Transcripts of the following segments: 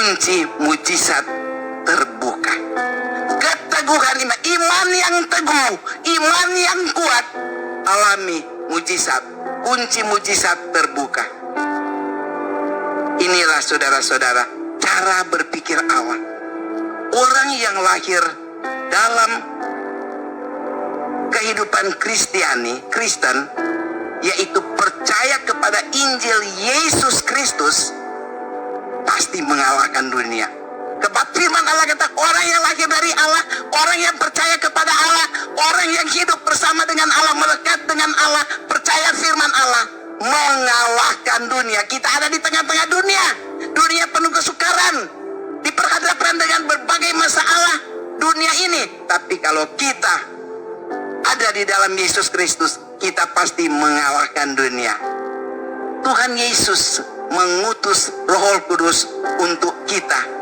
kunci mujizat terbuka. Keteguhan iman, iman yang teguh, iman yang kuat, alami mujizat, kunci mujizat terbuka. Inilah saudara-saudara cara berpikir Allah. Orang yang lahir dalam kehidupan Kristen, yaitu percaya kepada Injil Yesus Kristus, pasti mengalahkan dunia. Sebab firman Allah kata, orang yang lahir dari Allah, orang yang percaya kepada Allah, orang yang hidup bersama dengan Allah, melekat dengan Allah, percaya firman Allah, mengalahkan dunia. Kita ada di tengah-tengah dunia. Dunia penuh kesukaran, diperhadapkan dengan berbagai masalah dunia ini. Tapi kalau kita ada di dalam Yesus Kristus, kita pasti mengalahkan dunia. Tuhan Yesus mengutus Roh Kudus untuk kita.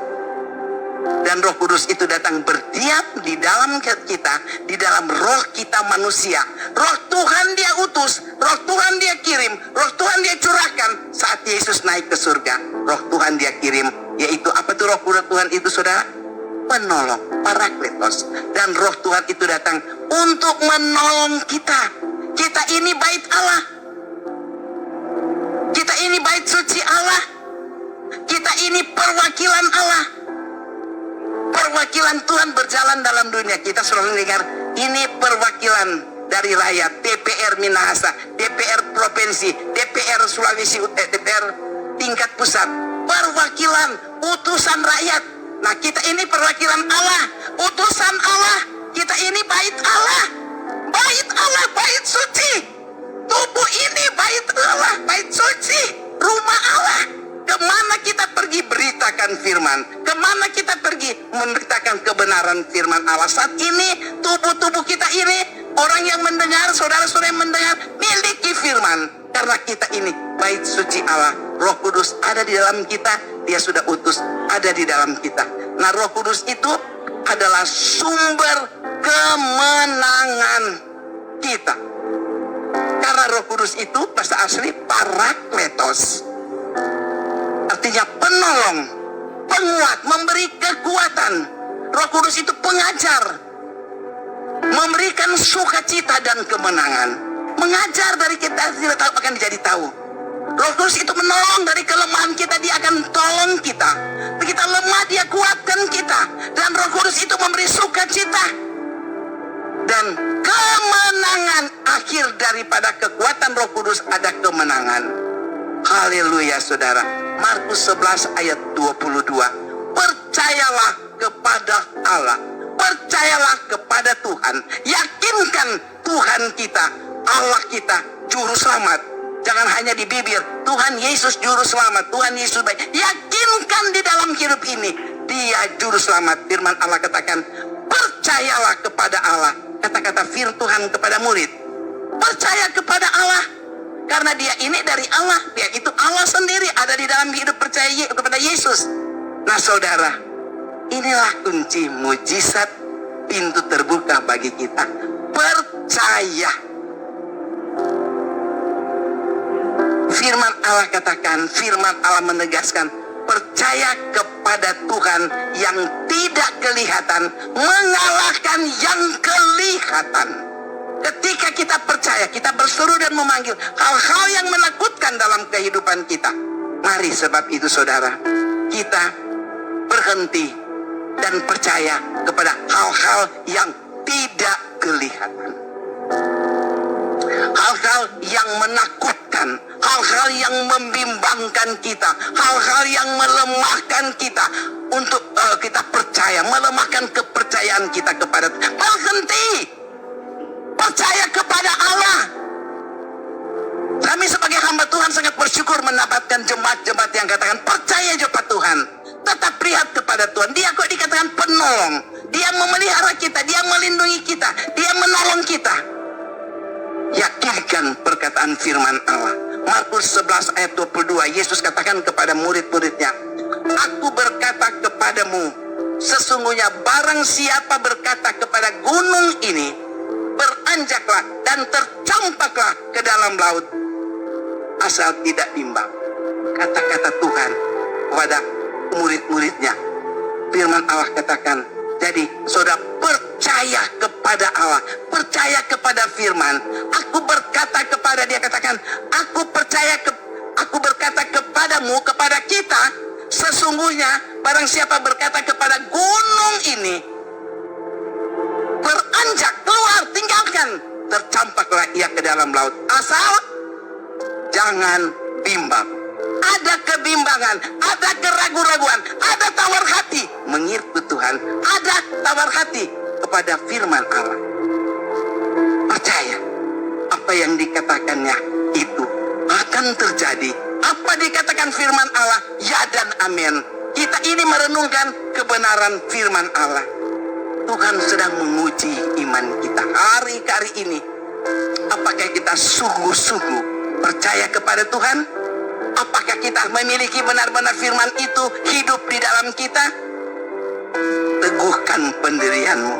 Dan Roh Kudus itu datang berdiam di dalam kita, di dalam roh kita manusia. Roh Tuhan dia utus, roh Tuhan dia kirim, roh Tuhan dia curahkan saat Yesus naik ke surga. Roh Tuhan dia kirim, yaitu apa tuh roh Tuhan itu, saudara? Penolong, Parakletos. Dan roh Tuhan itu datang untuk menolong kita. Kita ini bait Allah. Kita ini bait suci Allah. Kita ini perwakilan Allah. Perwakilan Tuhan berjalan dalam dunia. Kita selalu dengar, ini perwakilan dari rakyat, DPR Minahasa, DPR Provinsi, DPR Sulawesi Utara, DPR tingkat pusat. Perwakilan, utusan rakyat. Nah, kita ini perwakilan Allah, utusan Allah. Kita ini bait Allah. Bait Allah, bait suci. Tubuh ini bait Allah, bait suci. Rumah Allah. Kemana kita pergi beritakan firman? Kemana kita pergi memberitakan kebenaran firman Allah? Saat ini tubuh-tubuh kita ini, orang yang mendengar, saudara-saudara yang mendengar, miliki firman. Karena kita ini bait suci Allah. Roh Kudus ada di dalam kita. Dia sudah utus ada di dalam kita. Nah, Roh Kudus itu adalah sumber kemenangan kita. Karena Roh Kudus itu bahasa asli Parakletos. Artinya penolong, penguat, memberi kekuatan. Roh Kudus itu pengajar, memberikan sukacita dan kemenangan. Mengajar dari kita tidak tahu akan jadi tahu. Roh Kudus itu menolong dari kelemahan kita, dia akan tolong kita. Kita lemah, dia kuatkan kita. Dan Roh Kudus itu memberi sukacita dan kemenangan. Akhir daripada kekuatan Roh Kudus ada kemenangan. Haleluya, saudara. Markus 11 ayat 22. Percayalah kepada Allah. Percayalah kepada Tuhan. Yakinkan Tuhan kita, Allah kita, juru selamat. Jangan hanya di bibir, Tuhan Yesus juru selamat, Tuhan Yesus baik. Yakinkan di dalam hidup ini, dia juru selamat. Firman Allah katakan, percayalah kepada Allah. Kata-kata firman Tuhan kepada murid, percaya kepada Allah. Karena dia ini dari Allah, dia itu Allah sendiri, ada di dalam hidup percaya kepada Yesus. Nah, saudara, inilah kunci mujizat, pintu terbuka bagi kita. Percaya. Firman Allah katakan, firman Allah menegaskan, percaya kepada Tuhan yang tidak kelihatan, mengalahkan yang kelihatan. Ketika kita percaya, kita berseru dan memanggil hal-hal yang menakutkan dalam kehidupan kita. Mari sebab itu, saudara, kita berhenti dan percaya kepada hal-hal yang tidak kelihatan. Hal-hal yang menakutkan, hal-hal yang membimbangkan kita, hal-hal yang melemahkan kita untuk kita percaya, melemahkan kepercayaan kita kepada Tuhan. Berhenti, percaya kepada Allah. Kami sebagai hamba Tuhan sangat bersyukur mendapatkan jemaat-jemaat yang katakan percaya kepada Tuhan, tetap lihat kepada Tuhan. Dia kok dikatakan penolong, dia memelihara kita, dia melindungi kita, dia menolong kita. Yakinkan perkataan firman Allah. Markus 11 ayat 22, Yesus katakan kepada murid-muridnya, aku berkata kepadamu, sesungguhnya barang siapa berkata kepada gunung ini, beranjaklah dan tercampaklah ke dalam laut, asal tidak bimbang. Kata-kata Tuhan kepada murid-muridnya. Firman Allah katakan, jadi saudara percaya kepada Allah, percaya kepada firman. Aku berkata kepada dia, katakan, aku berkata kepadamu, kepada kita, sesungguhnya barang siapa berkata kepada gunung ini, beranjak, keluar, tinggalkan, tercampaklah ia ke dalam laut. Asal jangan bimbang. Ada kebimbangan, ada keraguan-raguan, ada tawar hati mengikut Tuhan, ada tawar hati kepada firman Allah. Percaya apa yang dikatakannya itu akan terjadi. Apa dikatakan firman Allah, ya dan amin. Kita ini merenungkan kebenaran firman Allah. Tuhan sedang menguji iman kita hari-hari ini. Apakah kita sungguh-sungguh percaya kepada Tuhan? Apakah kita memiliki benar-benar firman itu hidup di dalam kita? Teguhkan pendirianmu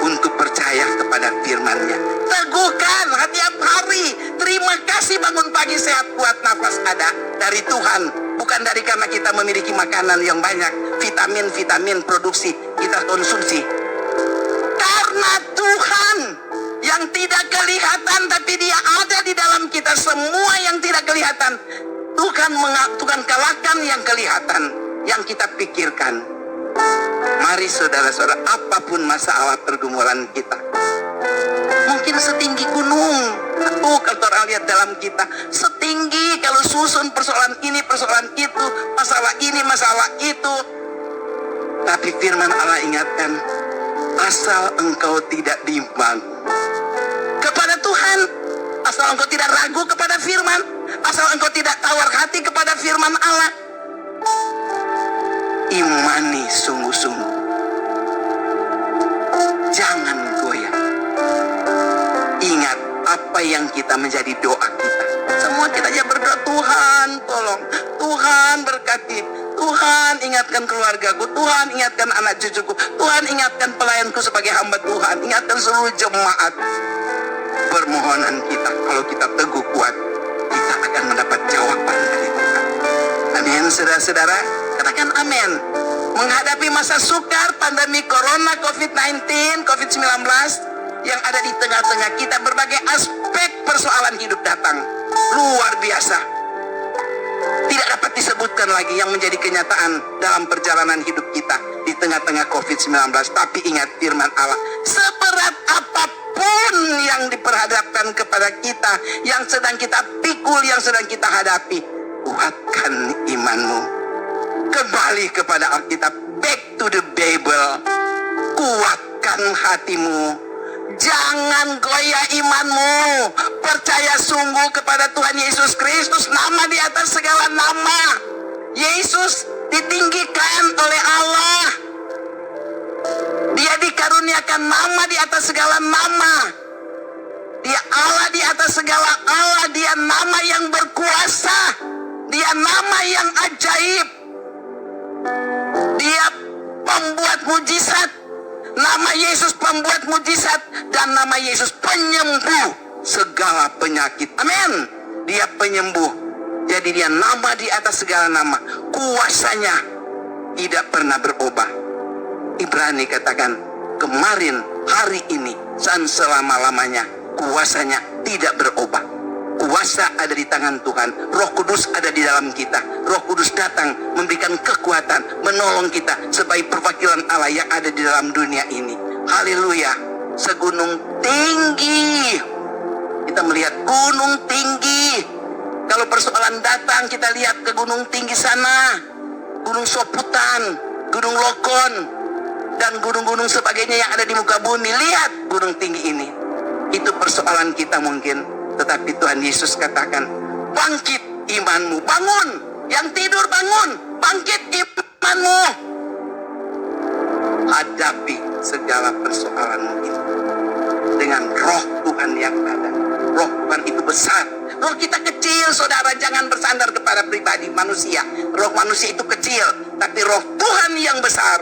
untuk percaya kepada firman-Nya. Teguhkan setiap hari. Terima kasih bangun pagi sehat, kuat, nafas ada dari Tuhan. Bukan dari karena kita memiliki makanan yang banyak, vitamin produksi kita konsumsi. Karena Tuhan yang tidak kelihatan, tapi Dia ada di dalam kita. Semua yang tidak kelihatan, Tuhan kalahkan yang kelihatan, yang kita pikirkan. Mari saudara-saudara, apapun masalah pergumulan kita, mungkin setinggi gunung. Kalau orang lihat dalam kita, setinggi kalau susun persoalan ini, persoalan itu, masalah ini, masalah itu. Tapi firman Allah ingatkan, asal engkau tidak bimbang kepada Tuhan, asal engkau tidak ragu kepada firman, asal engkau tidak tawar hati kepada firman Allah, imani sungguh-sungguh, jangan goyah. Ingat apa yang kita menjadi doa kita. Semua kita aja berdoa, Tuhan tolong, Tuhan berkati, Tuhan ingatkan keluargaku, Tuhan ingatkan anak cucuku, Tuhan ingatkan pelayanku sebagai hamba Tuhan, ingatkan seluruh jemaat. Permohonan kita, kalau kita teguh kuat, kita akan mendapat jawaban dari Tuhan. Amin, saudara-saudara, katakan amin. Menghadapi masa sukar, pandemi corona, COVID-19, COVID-19 yang ada di tengah-tengah kita, berbagai aspek persoalan hidup datang. Luar biasa. Tidak dapat disebutkan lagi yang menjadi kenyataan dalam perjalanan hidup kita di tengah-tengah COVID-19. Tapi ingat firman Allah, seberat apapun yang diperhadapkan kepada kita, yang sedang kita pikul, yang sedang kita hadapi, kuatkan imanmu. Kembali kepada Alkitab, back to the Bible. Kuatkan hatimu. Jangan goyah imanmu. Percaya sungguh kepada Tuhan Yesus Kristus, nama di atas segala nama. Yesus ditinggikan oleh Allah. Dia dikaruniakan nama di atas segala nama. Dia Allah di atas segala Allah. Dia nama yang berkuasa. Dia nama yang ajaib. Dia pembuat mujizat. Nama Yesus pembuat mujizat, dan nama Yesus penyembuh segala penyakit. Amin. Dia penyembuh. Jadi dia nama di atas segala nama. Kuasanya tidak pernah berubah. Ibrani katakan, kemarin, hari ini, dan selama-lamanya kuasanya tidak berubah. Kuasa ada di tangan Tuhan. Roh Kudus ada di dalam kita. Roh Kudus datang memberikan kekuatan, menolong kita sebagai perwakilan Allah yang ada di dalam dunia ini. Haleluya. Segunung tinggi. Kita melihat gunung tinggi. Kalau persoalan datang, kita lihat ke gunung tinggi sana. Gunung Soputan, Gunung Lokon, dan gunung-gunung sebagainya yang ada di muka bumi. Lihat gunung tinggi ini. Itu persoalan kita mungkin. Tetapi Tuhan Yesus katakan, bangkit imanmu, bangun. Yang tidur bangun, bangkit imanmu. Hadapi segala persoalanmu itu dengan roh Tuhan yang ada. Roh Tuhan itu besar. Roh kita kecil, saudara, jangan bersandar kepada pribadi manusia. Roh manusia itu kecil, tapi roh Tuhan yang besar.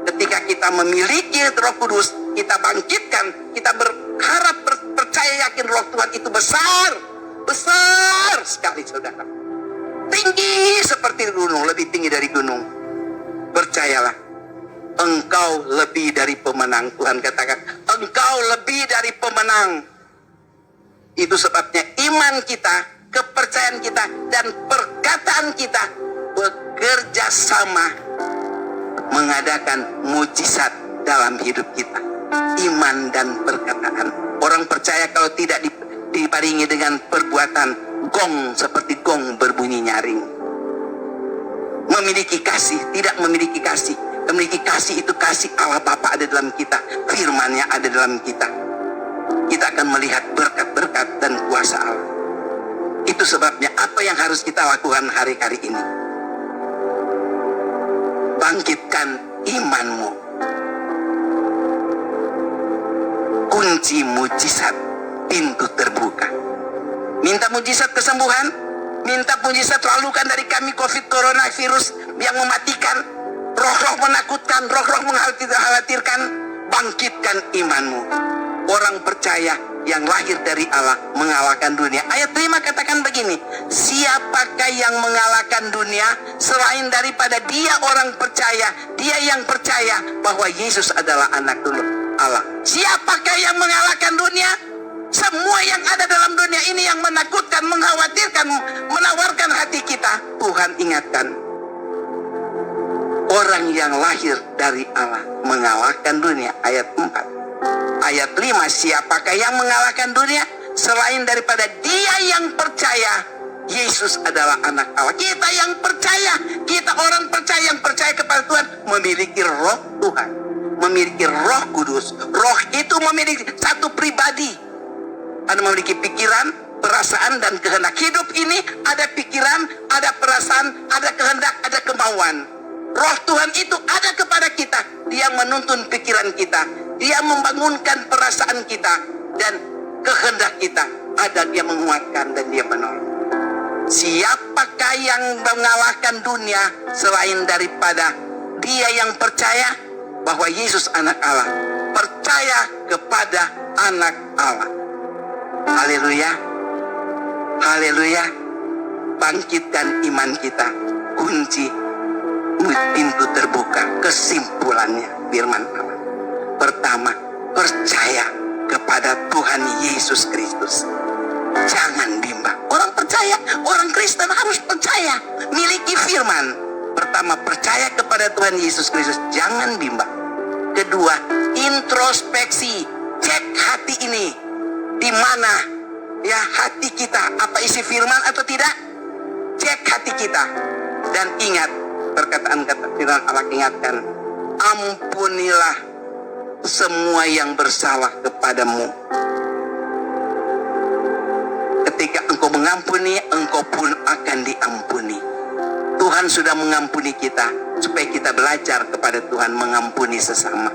Ketika kita memiliki Roh Kudus, kita bangkitkan, kita berharap, percaya, yakin roh Tuhan itu besar. Besar sekali, saudara. tinggi seperti gunung, lebih tinggi dari gunung. Percayalah, engkau lebih dari pemenang. Tuhan katakan, engkau lebih dari pemenang. Itu sebabnya iman kita, kepercayaan kita, dan perkataan kita bekerja sama mengadakan mujizat dalam hidup kita. Iman dan perkataan. Orang percaya kalau tidak diparingi dengan perbuatan, gong seperti gong berbunyi nyaring. Memiliki kasih, tidak memiliki kasih. Memiliki kasih itu kasih Allah Bapa ada dalam kita, firman-Nya ada dalam kita. Kita akan melihat berkat-berkat dan kuasa Allah. Itu sebabnya apa yang harus kita lakukan hari-hari ini? Bangkitkan imanmu. Kunci mujizat, pintu terbuka. Minta mujizat kesembuhan, minta mujizat lalukan dari kami COVID coronavirus yang mematikan, roh-roh menakutkan, roh-roh mengkhawatirkan. Bangkitkan imanmu. Orang percaya yang lahir dari Allah mengalahkan dunia. Ayat 5 katakan begini, siapakah yang mengalahkan dunia selain daripada dia orang percaya, dia yang percaya bahwa Yesus adalah anak Allah. Siapakah yang mengalahkan dunia? Semua yang ada dalam dunia ini yang menakutkan, mengkhawatirkan, menawarkan hati kita. Tuhan ingatkan, orang yang lahir dari Allah mengalahkan dunia. Ayat 4. Ayat 5, siapakah yang mengalahkan dunia selain daripada dia yang percaya Yesus adalah anak Allah. Kita yang percaya, kita orang percaya yang percaya kepada Tuhan, memiliki roh Tuhan, memiliki roh kudus. Roh itu memiliki satu pribadi. Anda memiliki pikiran, perasaan, dan kehendak. Hidup ini ada pikiran, ada perasaan, ada kehendak, ada kemauan. Roh Tuhan itu ada kepada kita. Dia menuntun pikiran kita, dia membangunkan perasaan kita, dan kehendak kita. Ada dia menguatkan dan dia menolong. Siapakah yang mengalahkan dunia selain daripada dia yang percaya bahwa Yesus anak Allah, percaya kepada anak Allah. Haleluya, haleluya. Bangkitkan iman kita. Kunci pintu terbuka. Kesimpulannya firman Allah. Pertama, percaya kepada Tuhan Yesus Kristus. Jangan bimbang. Orang percaya, orang Kristen harus percaya, miliki firman. Pertama, percaya kepada Tuhan Yesus Kristus. Jangan bimbang. Kedua, introspeksi. Cek hati ini. Di mana ya hati kita? Apa isi firman atau tidak? Cek hati kita. Dan ingat, perkataan kata firman Allah ingatkan, ampunilah semua yang bersalah kepadamu. Ketika engkau mengampuni, engkau pun akan diampuni. Tuhan sudah mengampuni kita, supaya kita belajar kepada Tuhan mengampuni sesama.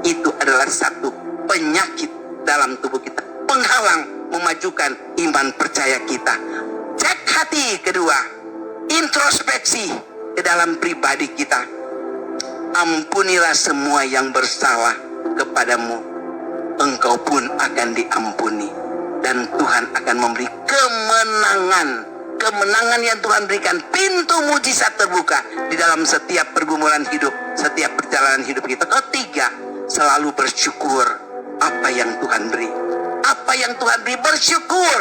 Itu adalah satu penyakit dalam tubuh kita, penghalang memajukan iman percaya kita. Cek hati. Kedua, introspeksi ke dalam pribadi kita. Ampunilah semua yang bersalah kepadamu, engkau pun akan diampuni. Dan Tuhan akan memberi kemenangan. Kemenangan yang Tuhan berikan, pintu mujizat terbuka di dalam setiap pergumulan hidup, setiap perjalanan hidup kita. Ketiga, selalu bersyukur apa yang Tuhan beri. Apa yang Tuhan beri, bersyukur.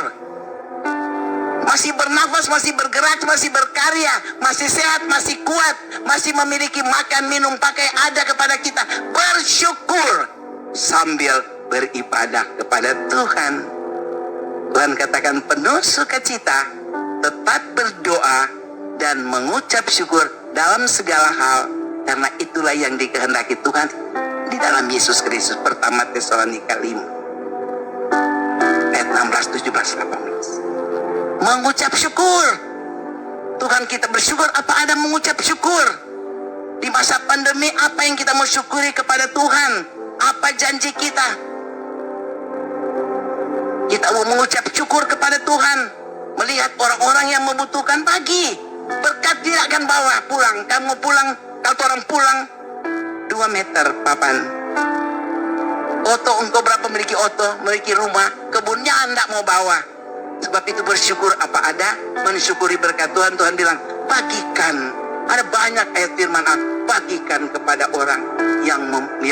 Masih bernafas, masih bergerak, masih berkarya, masih sehat, masih kuat, masih memiliki makan, minum, pakai ada kepada kita. Bersyukur sambil beribadah kepada Tuhan. Tuhan katakan penuh sukacita, tetap berdoa dan mengucap syukur dalam segala hal, karena itulah yang dikehendaki Tuhan di dalam Yesus Kristus. Pertama Tesalonika 5 ayat 16, 17, 18. Mengucap syukur. Tuhan kita bersyukur. Apa ada mengucap syukur? Di masa pandemi, apa yang kita mau syukuri kepada Tuhan? Apa janji kita? Kita mau mengucap syukur kepada Tuhan. Melihat orang-orang yang membutuhkan pagi. Berkat dia akan bawa pulang. Kamu pulang, kalau orang pulang 2 meter papan. Oto, engkau berapa memiliki oto, memiliki rumah, kebunnya anda mau bawa. Sebab itu bersyukur apa ada, mensyukuri berkat Tuhan. Tuhan bilang, bagikan. Ada banyak ayat firman Allah, bagikan kepada orang yang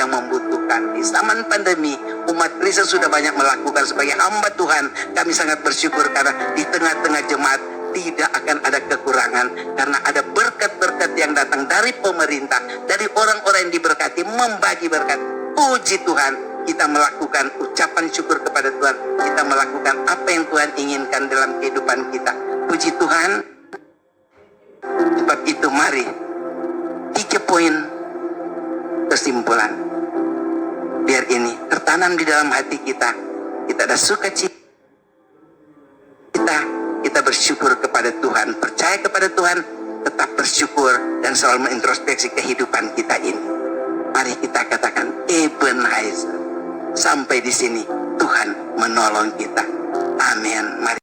membutuhkan. Di zaman pandemi, umat Kristen sudah banyak melakukan. Sebagai hamba Tuhan, kami sangat bersyukur karena di tengah-tengah jemaat tidak akan ada kekurangan, karena ada berkat-berkat yang datang dari pemerintah, dari orang-orang yang diberkati membagi berkat. Puji Tuhan, kita melakukan ucapan syukur kepada Tuhan. Kita melakukan apa yang Tuhan inginkan dalam kehidupan kita. Puji Tuhan. Sebab itu mari 3 poin kesimpulan. Biar ini tertanam di dalam hati kita. Kita ada sukacita. Kita bersyukur kepada Tuhan. Percaya kepada Tuhan. Tetap bersyukur dan selalu mengintrospeksi kehidupan kita ini. Mari kita katakan Ebenezer. Sampai di sini Tuhan menolong kita. Amin. Mari.